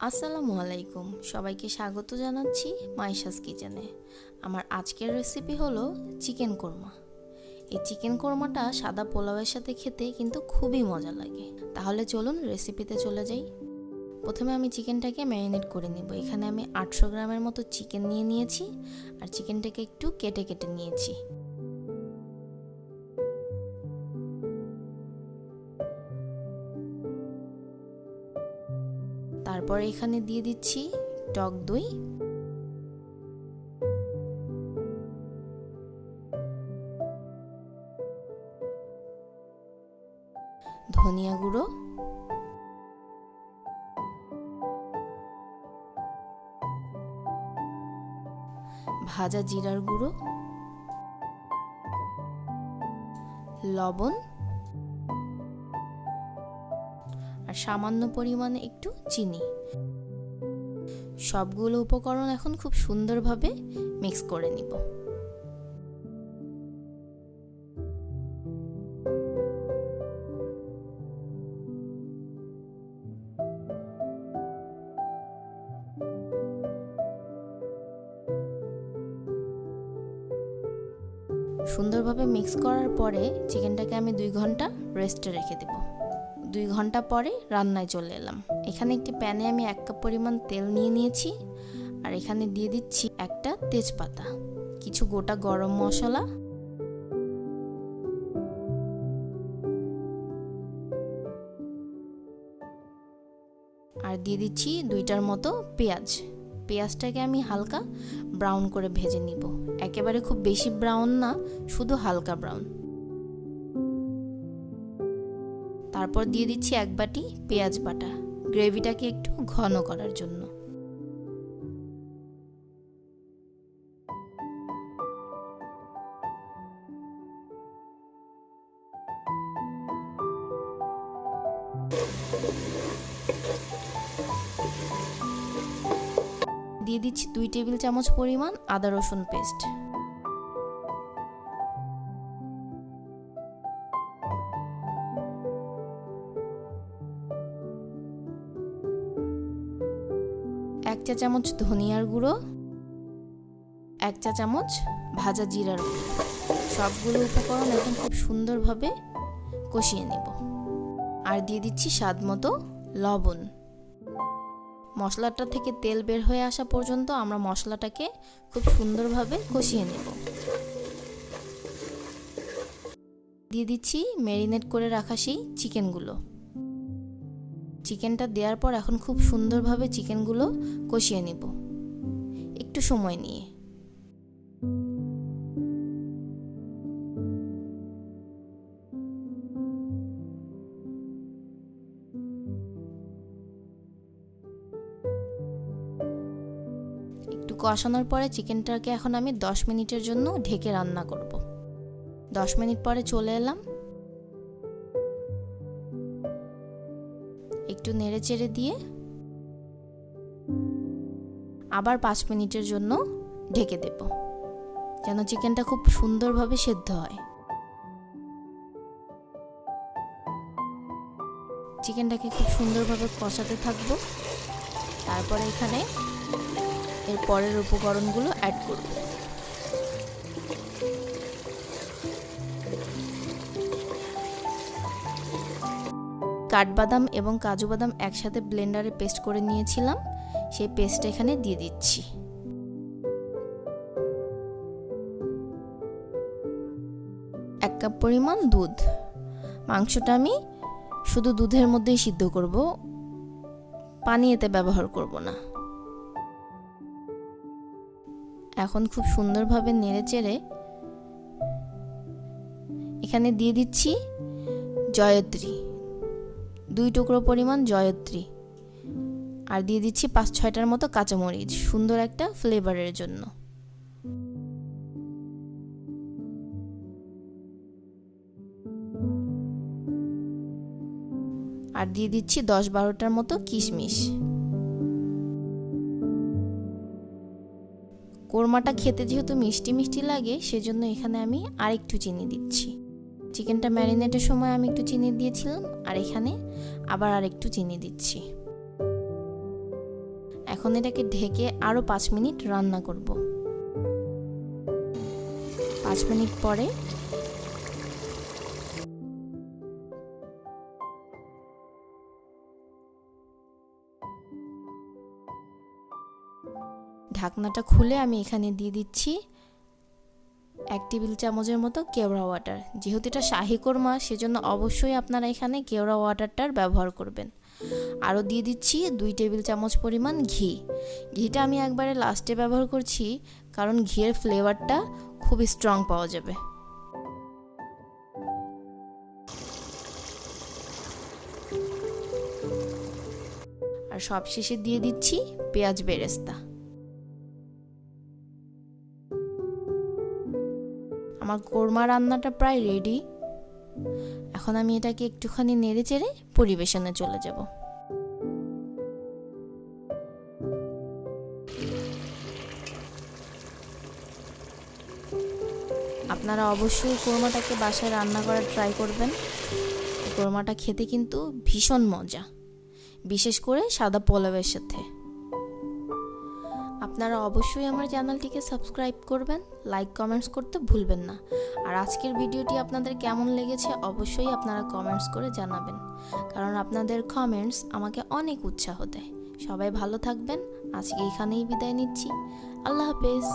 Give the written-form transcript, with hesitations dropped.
আসসালামু আলাইকুম, সবাইকে স্বাগত জানাচ্ছি মাইশাস কিচেনে। আমার আজকের রেসিপি হলো চিকেন কোরমা। এই চিকেন কোরমাটা সাদা পোলাওয়ের সাথে খেতে কিন্তু খুবই মজা লাগে। তাহলে চলুন রেসিপিতে চলে যাই। প্রথমে আমি চিকেনটাকে ম্যারিনেট করে নেব। এখানে আমি 800 গ্রামের মতো চিকেন নিয়েছি আর চিকেনটাকে একটু কেটে কেটে নিয়েছি। তারপর এখানে দিয়ে দিচ্ছি টক দই, ধনিয়া গুঁড়ো, ভাজা জিরার গুঁড়ো, লবণ আর সামান্য পরিমাণে একটু চিনি। সবগুলো উপকরণ এখন খুব সুন্দরভাবে মিক্স করে নিব। সুন্দরভাবে মিক্স করার পরে চিকেনটাকে আমি 2 ঘন্টা রেস্টে রেখে দেব। 2 ঘন্টা পরে রান্নায় চলে এলাম। এখানে একটি প্যানে আমি 1 কাপ পরিমাণ তেল নিয়েছি আর এখানে দিয়ে দিচ্ছি একটা তেজপাতা, কিছু গোটা গরম মশলা, আর দিয়ে দিচ্ছি 2টার মতো পেঁয়াজ। পেঁয়াজটাকে আমি হালকা ব্রাউন করে ভেজে নিব। একেবারে খুব বেশি ব্রাউন না, শুধু হালকা ব্রাউন। তারপর দিয়ে দিচ্ছি 1 বাটি পেঁয়াজ বাটা, গ্রেভিটাকে একটু ঘন করার জন্য। দিয়ে দিচ্ছি 2 টেবিল চামচ পরিমাণ আদা রসুন পেস্ট। এক চা চামচ ধনিয়ার গুঁড়ো, 1 চা চামচ ভাজা জিরার গুঁড়ো। সবগুলো উপকরণ এখন খুব সুন্দরভাবে কষিয়ে নেব। আর দিয়ে দিচ্ছি স্বাদ মতো লবণ। মশলাটা থেকে তেল বের হয়ে আসা পর্যন্ত আমরা মশলাটাকে খুব সুন্দরভাবে কষিয়ে নেব। দিয়ে দিচ্ছি ম্যারিনেট করে রাখা সেই চিকেনগুলো। চিকেনটা দেওয়ার পর এখন খুব সুন্দরভাবে চিকেনগুলো কষিয়ে নেব একটু সময় নিয়ে। একটু কষানোর পরে চিকেনটাকে এখন আমি 10 মিনিটের জন্য ঢেকে রান্না করব। 10 মিনিট পরে চলে এলাম। একটু নেড়ে চেড়ে দিয়ে আবার 5 মিনিটের জন্য ঢেকে দেব, যেন চিকেনটা খুব সুন্দরভাবে সেদ্ধ হয়। চিকেনটাকে খুব সুন্দরভাবে কষাতে থাকবো। তারপরে এখানে এর পরের উপকরণগুলো অ্যাড করব। কাঠবাদাম এবং কাজু বাদাম একসাথে ব্লেন্ডারে পেস্ট করে নিয়েছিলাম, সেই পেস্টটা এখানে দিয়ে দিচ্ছি। এক কাপ পরিমাণ দুধ। মাংসটা আমি শুধু দুধের মধ্যেই সিদ্ধ করব, পানি এতে ব্যবহার করব না। এখন খুব সুন্দরভাবে নেড়ে চেড়ে এখানে দিয়ে দিচ্ছি জয়ত্রী, 2 টুকরো পরিমাণ জয়ত্রী, আর দিয়ে দিচ্ছি 5-6টার মতো কাঁচামরিচ, সুন্দর একটা ফ্লেভারের জন্য। আর দিয়ে দিচ্ছি 10-12টার মতো কিশমিশ। কোরমাটা খেতে যেহেতু মিষ্টি মিষ্টি লাগে, সেজন্য এখানে আমি আরেকটু চিনি দিচ্ছি। চিকেনটা ম্যারিনেটের সময় আমি একটু চিনি দিয়েছিলাম, আর এখানে আবার আরেকটু চিনি দিচ্ছি। এখন এটাকে ঢেকে আরও 5 মিনিট রান্না করব। 5 মিনিট পরে ঢাকনাটা খুলে আমি এখানে দিয়ে দিচ্ছি 1 টেবিল চামচের মতো কেওড়া ওয়াটার। যেহেতু এটা শাহি কোরমা, সেজন্য অবশ্যই আপনারা এখানে কেওড়া ওয়াটারটার ব্যবহার করবেন। আরও দিয়ে দিচ্ছি 2 টেবিল চামচ পরিমাণ ঘি। ঘিটা আমি একবারে লাস্টে ব্যবহার করছি, কারণ ঘিয়ের ফ্লেভারটা খুবই স্ট্রং পাওয়া যাবে। আর সবশেষে দিয়ে দিচ্ছি পেঁয়াজ বেরেস্তা। আমার কোরমা রান্নাটা প্রায় রেডি। এখন আমি এটাকে একটুখানি নেড়ে চেড়ে পরিবেশনে চলে যাব। আপনারা অবশ্যই কোরমাটাকে বাসায় রান্না করার ট্রাই করবেন। এই কোরমাটা খেতে কিন্তু ভীষণ মজা, বিশেষ করে সাদা পোলাওয়ের সাথে। আপনারা অবশ্যই আমার চ্যানেলটিকে সাবস্ক্রাইব করবেন, লাইক কমেন্টস করতে ভুলবেন না। আর আজকের ভিডিওটি আপনাদের কেমন লেগেছে অবশ্যই আপনারা কমেন্টস করে জানাবেন, কারণ আপনাদের কমেন্টস আমাকে অনেক উৎসাহ দেয়। সবাই ভালো থাকবেন। আজকে এখানেই বিদায় নিচ্ছি। আল্লাহ হাফেজ।